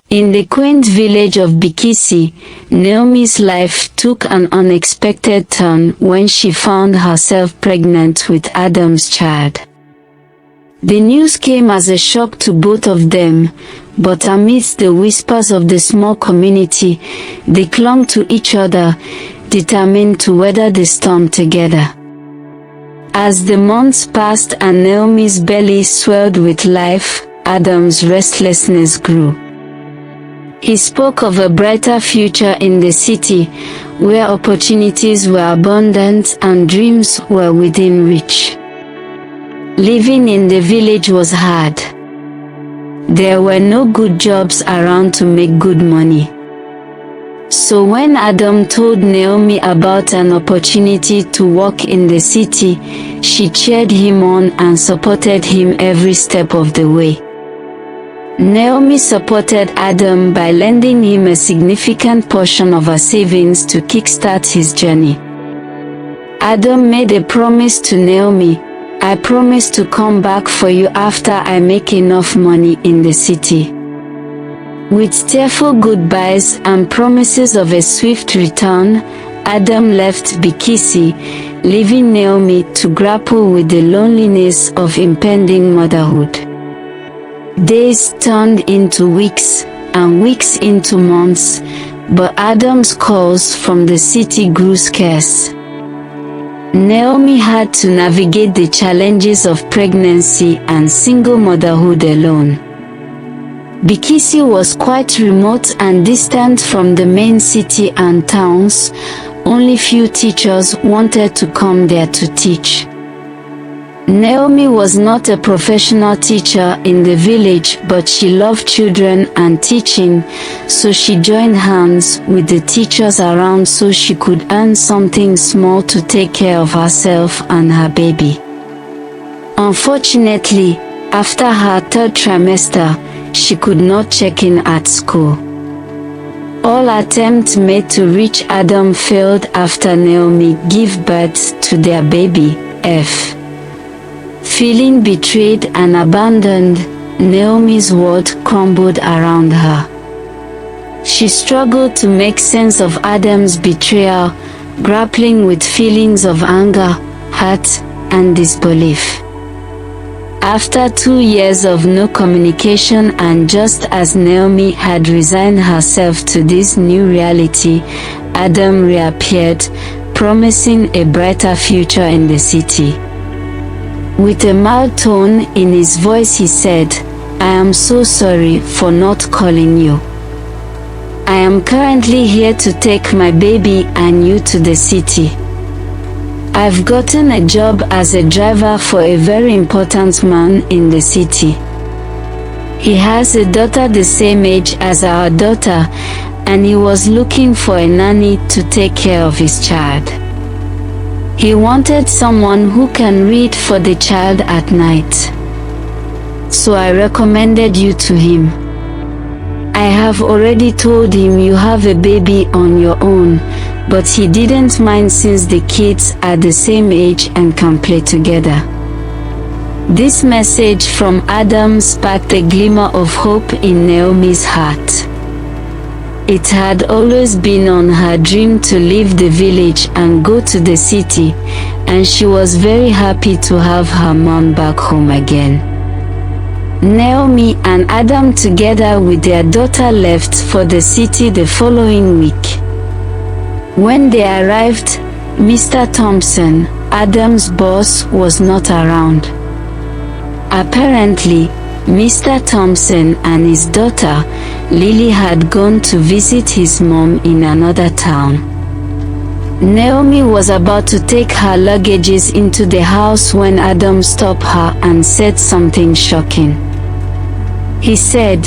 In the quaint village of Bikisi, Naomi's life took an unexpected turn when she found herself pregnant with Adam's child. The news came as a shock to both of them, but amidst the whispers of the small community, they clung to each other, determined to weather the storm together. As the months passed and Naomi's belly swelled with life, Adam's restlessness grew. He spoke of a brighter future in the city, where opportunities were abundant and dreams were within reach. Living in the village was hard. There were no good jobs around to make good money. So when Adam told Naomi about an opportunity to work in the city, she cheered him on and supported him every step of the way. Naomi supported Adam by lending him a significant portion of her savings to kickstart his journey. Adam made a promise to Naomi, "I promise to come back for you after I make enough money in the city." With tearful goodbyes and promises of a swift return, Adam left Bikisi, leaving Naomi to grapple with the loneliness of impending motherhood. Days turned into weeks, and weeks into months, but Adam's calls from the city grew scarce. Naomi had to navigate the challenges of pregnancy and single motherhood alone. Bikisi was quite remote and distant from the main city and towns. Only few teachers wanted to come there to teach. Naomi was not a professional teacher in the village, but she loved children and teaching, so she joined hands with the teachers around so she could earn something small to take care of herself and her baby. Unfortunately, after her third trimester, she could not check in at school. All attempts made to reach Adam failed after Naomi gave birth to their baby, F. Feeling betrayed and abandoned, Naomi's world crumbled around her. She struggled to make sense of Adam's betrayal, grappling with feelings of anger, hurt, and disbelief. After 2 years of no communication, and just as Naomi had resigned herself to this new reality, Adam reappeared, promising a brighter future in the city. With a mild tone in his voice he said, "I am so sorry for not calling you. I am currently here to take my baby and you to the city. I've gotten a job as a driver for a very important man in the city. He has a daughter the same age as our daughter, and he was looking for a nanny to take care of his child. He wanted someone who can read for the child at night. So I recommended you to him. I have already told him you have a baby on your own, but he didn't mind since the kids are the same age and can play together." This message from Adam sparked a glimmer of hope in Naomi's heart. It had always been on her dream to leave the village and go to the city, and she was very happy to have her mom back home again. Naomi and Adam, together with their daughter, left for the city the following week. When they arrived, Mr. Thompson, Adam's boss, was not around. Apparently, Mr. Thompson and his daughter, Lily, had gone to visit his mom in another town. Naomi was about to take her luggages into the house when Adam stopped her and said something shocking. He said,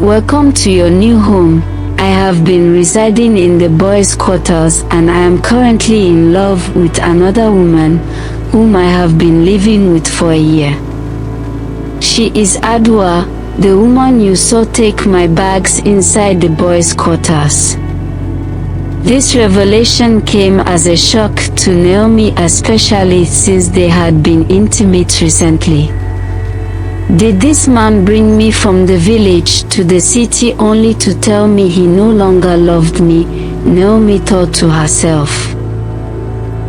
"Welcome to your new home. I have been residing in the boys' quarters and I am currently in love with another woman whom I have been living with for a year. She is Adwa, the woman you saw take my bags inside the boys' quarters." This revelation came as a shock to Naomi, especially since they had been intimate recently. Did this man bring me from the village to the city only to tell me he no longer loved me? Naomi thought to herself.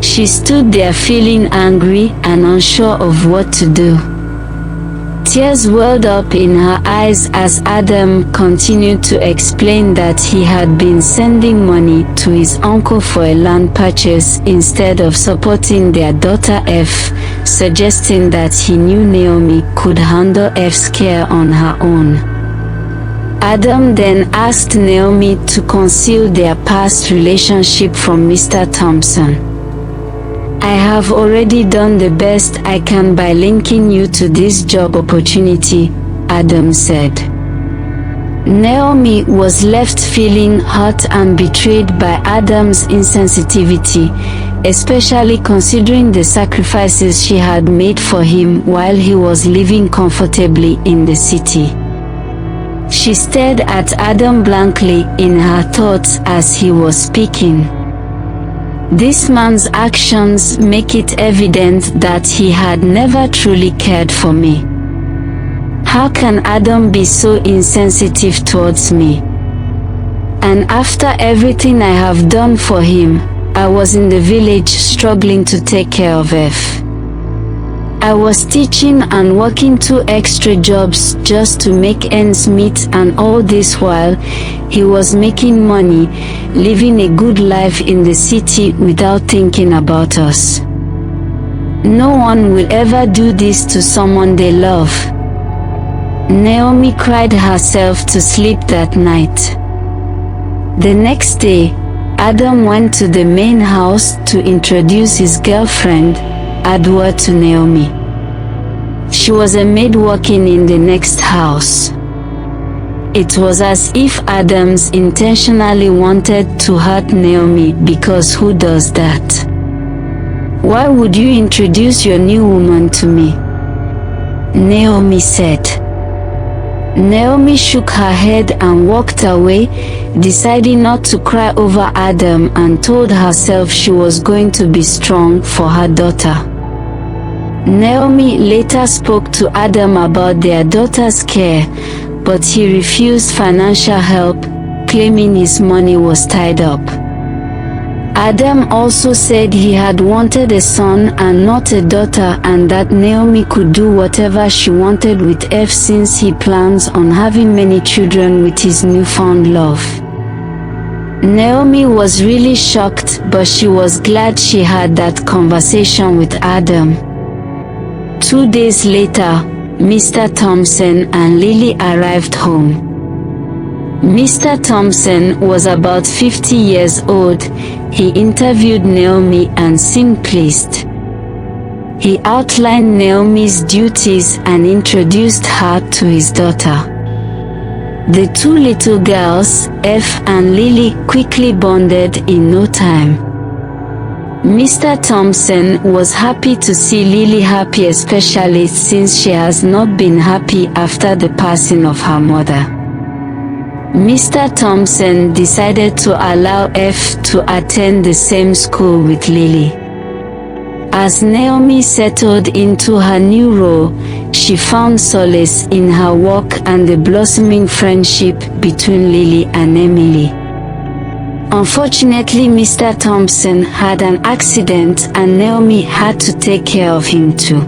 She stood there feeling angry and unsure of what to do. Tears welled up in her eyes as Adam continued to explain that he had been sending money to his uncle for a land purchase instead of supporting their daughter F, suggesting that he knew Naomi could handle F's care on her own. Adam then asked Naomi to conceal their past relationship from Mr. Thompson. I have already done the best I can by linking you to this job opportunity, Adam said. Naomi was left feeling hurt and betrayed by Adam's insensitivity, especially considering the sacrifices she had made for him while he was living comfortably in the city. She stared at Adam blankly in her thoughts as he was speaking. This man's actions make it evident that he had never truly cared for me. How can Adam be so insensitive towards me? And after everything I have done for him, I was in the village struggling to take care of F. I was teaching and working 2 extra jobs just to make ends meet, and all this while, he was making money, living a good life in the city without thinking about us. No one will ever do this to someone they love. Naomi cried herself to sleep that night. The next day, Adam went to the main house to introduce his girlfriend, Adwa, to Naomi. She was a maid working in the next house. It was as if Adams intentionally wanted to hurt Naomi, because who does that? Why would you introduce your new woman to me? Naomi said. Naomi shook her head and walked away, deciding not to cry over Adam, and told herself she was going to be strong for her daughter. Naomi later spoke to Adam about their daughter's care, but he refused financial help, claiming his money was tied up. Adam also said he had wanted a son and not a daughter, and that Naomi could do whatever she wanted with F since he plans on having many children with his newfound love. Naomi was really shocked, but she was glad she had that conversation with Adam. 2 days later, Mr. Thompson and Lily arrived home. Mr. Thompson was about 50 years old. He interviewed Naomi and seemed pleased. He outlined Naomi's duties and introduced her to his daughter. The 2 little girls, F and Lily, quickly bonded in no time. Mr. Thompson was happy to see Lily happy, especially since she has not been happy after the passing of her mother. Mr. Thompson decided to allow F to attend the same school with Lily. As Naomi settled into her new role, she found solace in her work and the blossoming friendship between Lily and Emily. Unfortunately, Mr. Thompson had an accident and Naomi had to take care of him too.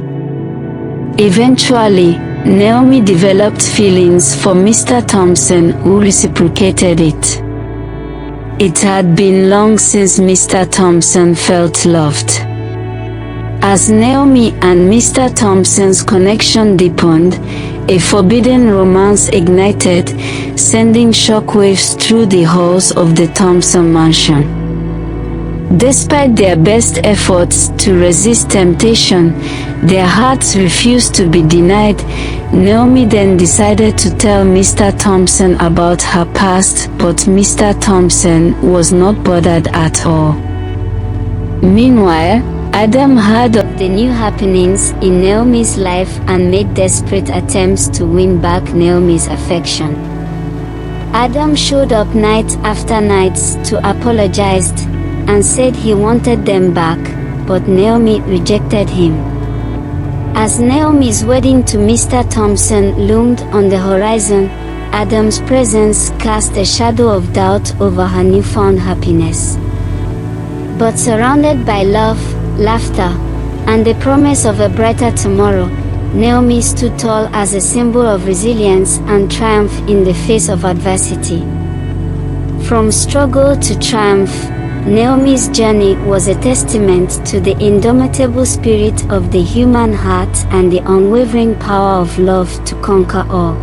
Eventually, Naomi developed feelings for Mr. Thompson, who reciprocated it. It had been long since Mr. Thompson felt loved. As Naomi and Mr. Thompson's connection deepened, a forbidden romance ignited, sending shockwaves through the halls of the Thompson mansion. Despite their best efforts to resist temptation, their hearts refused to be denied. Naomi then decided to tell Mr. Thompson about her past, but Mr. Thompson was not bothered at all. Meanwhile, Adam heard of the new happenings in Naomi's life and made desperate attempts to win back Naomi's affection. Adam showed up night after night to apologize and said he wanted them back, but Naomi rejected him. As Naomi's wedding to Mr. Thompson loomed on the horizon, Adam's presence cast a shadow of doubt over her newfound happiness. But surrounded by love, laughter, and the promise of a brighter tomorrow, Naomi stood tall as a symbol of resilience and triumph in the face of adversity. From struggle to triumph, Naomi's journey was a testament to the indomitable spirit of the human heart and the unwavering power of love to conquer all.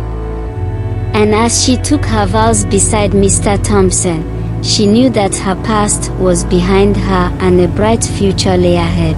And as she took her vows beside Mr. Thompson, she knew that her past was behind her and a bright future lay ahead.